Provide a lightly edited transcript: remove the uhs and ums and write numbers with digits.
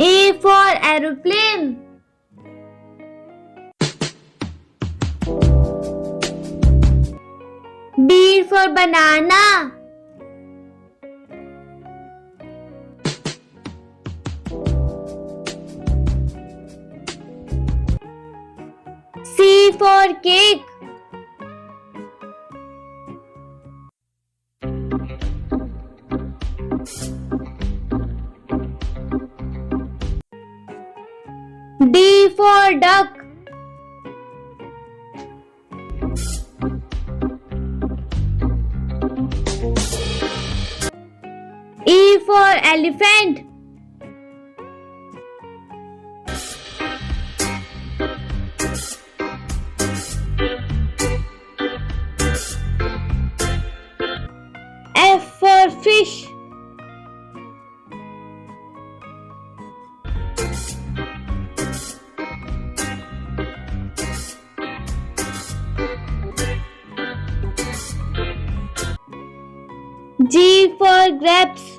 A for aeroplane. B for banana. C for cake. D for duck. E for elephant. F for fish. G for grapes.